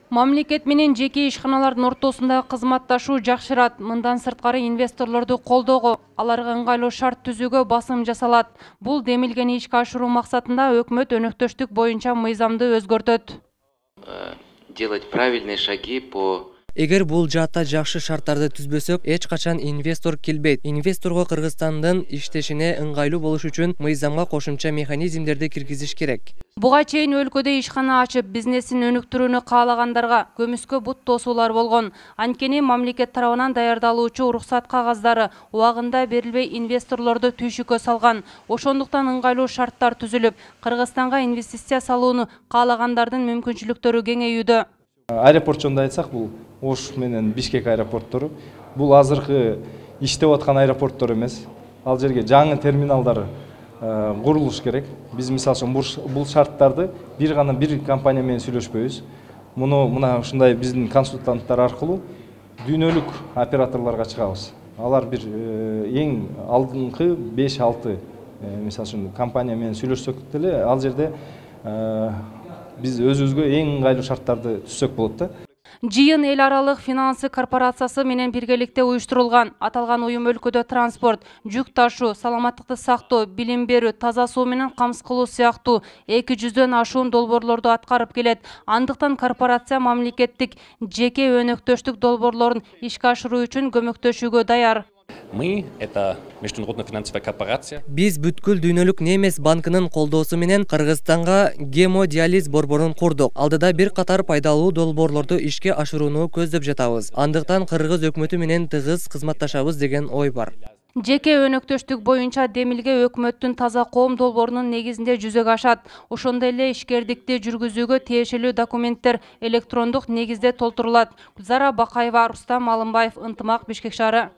Мамлекет менен жеке ишканалардын ортосундагы кызматташуу жакшырат. Мындан сырткары инвесторлорду колдоого, аларга ыңгайлуу шарт түзүүгө басым жасалат. Бул демилгени ишке ашыруу максатында өкмөт өнөктөштүк боюнча мыйзамды өзгөртөт. Делать правильные шаги по... Эгер бул жаатта жакшы шарттарды түзбөсөк, эч качан инвестор келбейт. Инвесторго Кыргызстандын иштешине ыңгайлуу болуш үчүн мыйзамга кошумча механизмдерди киргизиш керек. Буга чейин өлкөдө ишкана ачып, бизнесин өнүктүрүүнү каалагандарга көмүскө бут тосуулар болгон. Анткени мамлекет тарабынан даярдалуучу уруксат кагаздары убагында берилбей инвесторлорду түйшүккө салган. Ошондуктан ыңгайлуу шарттар түзүлүп, Кыргызстанга инвестиция салууну каалагандардын мүмкүнчүлүктөрү кеңейүүдө. Аэропорт жөнүндө айтсак, бул Ош менен Бишкек аэропорттору. Бул азыркы иштеп аткан аэропорттор эмес. Ал жерге жаңы терминалдар курулуш керек. Биз мисалы үчүн бул шарттарды бир компания менен сүйлөшпөйбүз. Мына ушундай биздин консультанттар аркылуу дүйнөлүк операторлорго чыгабыз. Алар бир эң алдыңкы 5-6 мисалы үчүн компания менен сүйлөшсөк деле, ал жерде биз өзүбүзгө эң ыңгайлуу шарттарды түзсөк болот да. Жыйын эл аралык финансы корпорациясы менен биргеликте уюштурулган. Аталган уюм өлкөдө транспорт, жүк ташуу, саламаттыкты сактоо, билим берүү, таза суу менен камсыз кылуу сыяктуу 200дөн ашуун долбоорлорду аткарып келет. Андыктан корпорация мамлекеттик жеке өнөктөштүк долбоорлорун ишке ашыруу үчүн көмөктөшүүгө даяр. Мы — это международная финансовая корпорация. Биз бүткүл дүйнөлүк немес банкынын колдоосу менен Кыргызстанга гемодиализ борборун курдук. Алдыда бир катар пайдалуу долбоорлорду ишке ашырууну көздөп жатабыз. Андыктан Кыргыз өкмөтү менен тыгыз кызматташабыз деген ой бар. Жеке өнөктөштүк боюнча демилге өкмөттүн таза коом долбоорунун негизинде жүзөгө ашат. Ошондой эле ишкердикти жүргүзүүгө тиешелүү документтер электрондук негизде толтурулат. Гүлзара Бакаева, Рустам Алымбаев, Ынтымак, Бишкек шаары.